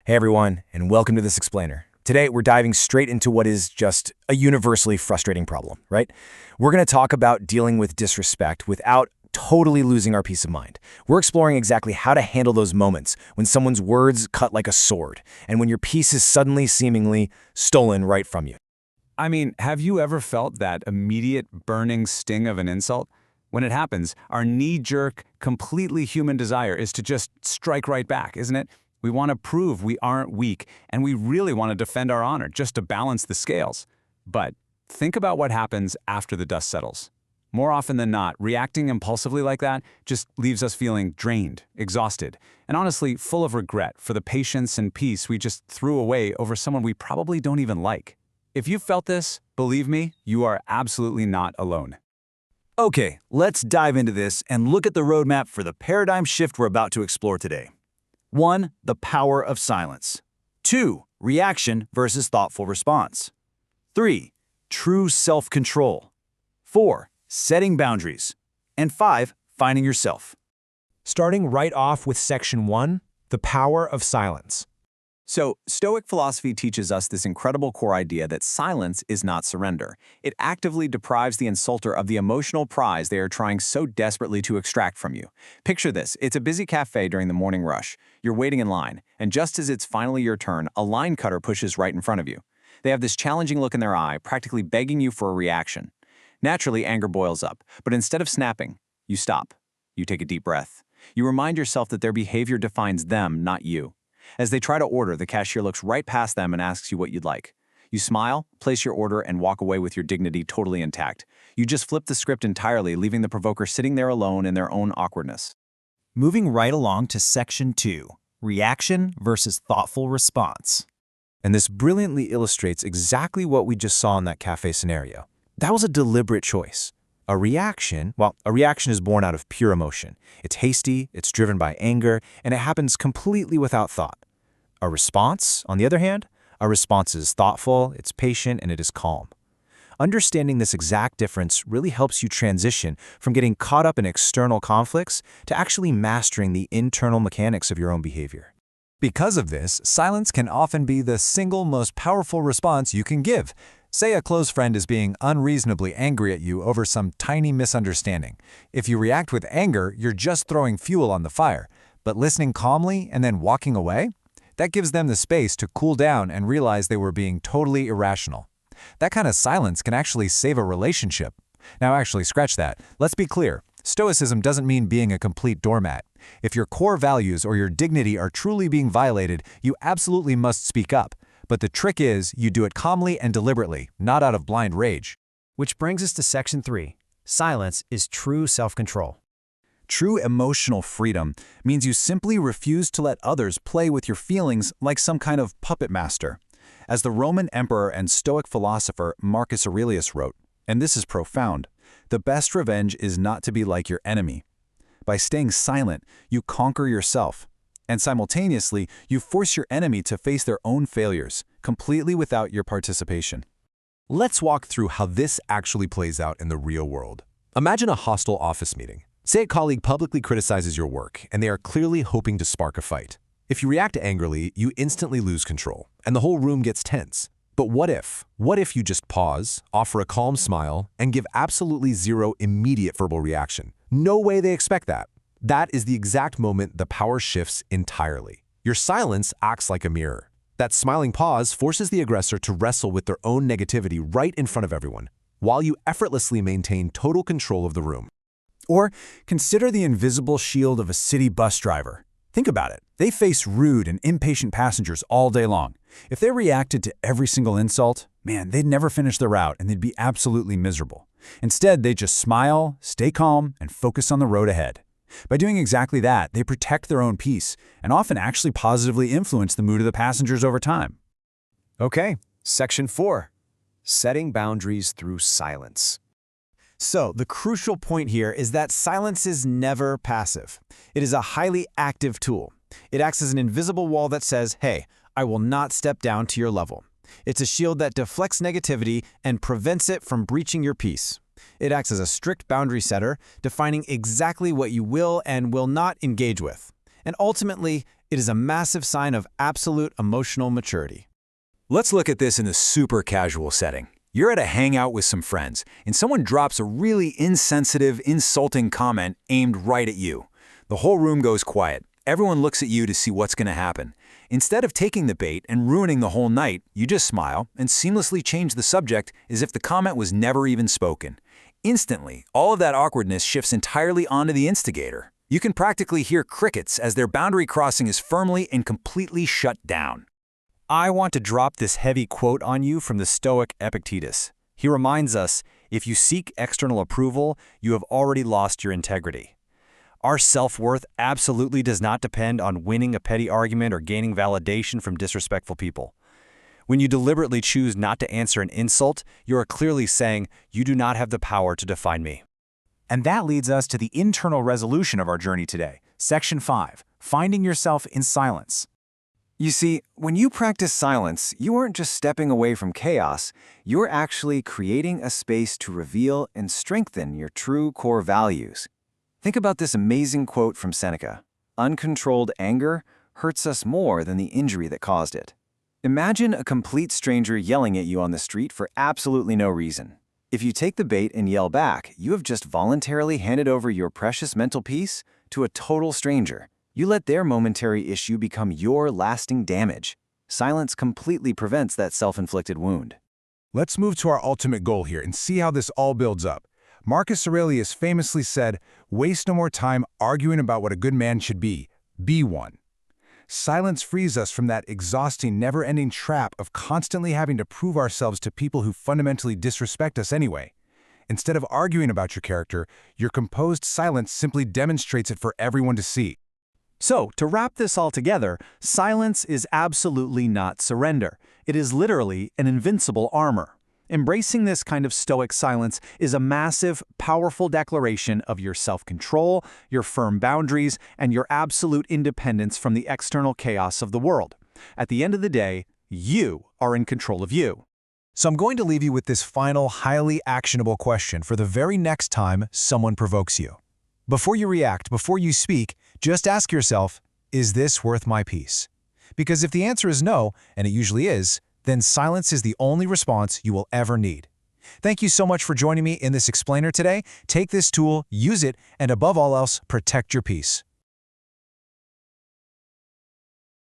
Hey everyone, and welcome to This Explainer. Today, we're diving straight into what is just a universally frustrating problem, right? We're going to talk about dealing with disrespect without totally losing our peace of mind. We're exploring exactly how to handle those moments when someone's words cut like a sword, and when your peace is suddenly seemingly stolen right from you. I mean, have you ever felt that immediate burning sting of an insult? When it happens, our knee-jerk, completely human desire is to just strike right back, isn't it? We want to prove we aren't weak, and we really want to defend our honor just to balance the scales. But think about what happens after the dust settles. More often than not, reacting impulsively like that just leaves us feeling drained, exhausted, and honestly full of regret for the patience and peace we just threw away over someone we probably don't even like. If you've felt this, believe me, you are absolutely not alone. Okay, let's dive into this and look at the roadmap for the paradigm shift we're about to explore today. 1. The power of silence. 2. Reaction versus thoughtful response. 3. True self-control. 4. Setting boundaries. And 5. Finding yourself. Starting right off with Section 1, the power of silence. So, Stoic philosophy teaches us this incredible core idea that silence is not surrender. It actively deprives the insulter of the emotional prize they are trying so desperately to extract from you. Picture this, it's a busy cafe during the morning rush. You're waiting in line, and just as it's finally your turn, a line cutter pushes right in front of you. They have this challenging look in their eye, practically begging you for a reaction. Naturally, anger boils up, but instead of snapping, you stop. You take a deep breath. You remind yourself that their behavior defines them, not you. As they try to order, the cashier looks right past them and asks you what you'd like. You smile, place your order, and walk away with your dignity totally intact. You just flip the script entirely, leaving the provoker sitting there alone in their own awkwardness. Moving right along to Section 2, reaction versus thoughtful response. And this brilliantly illustrates exactly what we just saw in that cafe scenario. That was a deliberate choice. A reaction is born out of pure emotion. It's hasty, it's driven by anger, and it happens completely without thought. A response, on the other hand, a response is thoughtful, it's patient, and it is calm. Understanding this exact difference really helps you transition from getting caught up in external conflicts to actually mastering the internal mechanics of your own behavior. Because of this, silence can often be the single most powerful response you can give. Say a close friend is being unreasonably angry at you over some tiny misunderstanding. If you react with anger, you're just throwing fuel on the fire. But listening calmly and then walking away? That gives them the space to cool down and realize they were being totally irrational. That kind of silence can actually save a relationship. Now actually, scratch that. Let's be clear. Stoicism doesn't mean being a complete doormat. If your core values or your dignity are truly being violated, you absolutely must speak up. But the trick is, you do it calmly and deliberately, not out of blind rage. Which brings us to Section 3. Silence is true self-control. True emotional freedom means you simply refuse to let others play with your feelings like some kind of puppet master. As the Roman emperor and Stoic philosopher Marcus Aurelius wrote, and this is profound, the best revenge is not to be like your enemy. By staying silent, you conquer yourself. And simultaneously, you force your enemy to face their own failures, completely without your participation. Let's walk through how this actually plays out in the real world. Imagine a hostile office meeting. Say a colleague publicly criticizes your work, and they are clearly hoping to spark a fight. If you react angrily, you instantly lose control, and the whole room gets tense. But what if? What if you just pause, offer a calm smile, and give absolutely zero immediate verbal reaction? No way they expect that. That is the exact moment the power shifts entirely. Your silence acts like a mirror. That smiling pause forces the aggressor to wrestle with their own negativity right in front of everyone, while you effortlessly maintain total control of the room. Or consider the invisible shield of a city bus driver. Think about it. They face rude and impatient passengers all day long. If they reacted to every single insult, man, they'd never finish their route and they'd be absolutely miserable. Instead, they just smile, stay calm, and focus on the road ahead. By doing exactly that, they protect their own peace and often actually positively influence the mood of the passengers over time. Okay, Section 4. Setting boundaries through silence. So, the crucial point here is that silence is never passive. It is a highly active tool. It acts as an invisible wall that says, hey, I will not step down to your level. It's a shield that deflects negativity and prevents it from breaching your peace. It acts as a strict boundary setter, defining exactly what you will and will not engage with. And ultimately, It is a massive sign of absolute emotional maturity. Let's look at this in a super casual setting. You're at a hangout with some friends, and someone drops a really insensitive, insulting comment aimed right at you. The whole room goes quiet. Everyone looks at you to see what's going to happen. Instead of taking the bait and ruining the whole night, you just smile and seamlessly change the subject as if the comment was never even spoken. Instantly, all of that awkwardness shifts entirely onto the instigator. You can practically hear crickets as their boundary crossing is firmly and completely shut down. I want to drop this heavy quote on you from the Stoic Epictetus. He reminds us, if you seek external approval, you have already lost your integrity. Our self-worth absolutely does not depend on winning a petty argument or gaining validation from disrespectful people. When you deliberately choose not to answer an insult, you are clearly saying, you do not have the power to define me. And that leads us to the internal resolution of our journey today. Section 5, Finding Yourself in Silence. You see, when you practice silence, you aren't just stepping away from chaos, you're actually creating a space to reveal and strengthen your true core values. Think about this amazing quote from Seneca. Uncontrolled anger hurts us more than the injury that caused it. Imagine a complete stranger yelling at you on the street for absolutely no reason. If you take the bait and yell back, you have just voluntarily handed over your precious mental peace to a total stranger. You let their momentary issue become your lasting damage. Silence completely prevents that self-inflicted wound. Let's move to our ultimate goal here and see how this all builds up. Marcus Aurelius famously said, "Waste no more time arguing about what a good man should be one." Silence frees us from that exhausting, never-ending trap of constantly having to prove ourselves to people who fundamentally disrespect us anyway. Instead of arguing about your character, your composed silence simply demonstrates it for everyone to see. So, to wrap this all together, silence is absolutely not surrender. It is literally an invincible armor. Embracing this kind of stoic silence is a massive, powerful declaration of your self-control, your firm boundaries, and your absolute independence from the external chaos of the world. At the end of the day, you are in control of you. So I'm going to leave you with this final, highly actionable question for the very next time someone provokes you. Before you react, before you speak, just ask yourself, is this worth my peace? Because if the answer is no, and it usually is, then silence is the only response you will ever need. Thank you so much for joining me in this explainer today. Take this tool, use it, and above all else, protect your peace.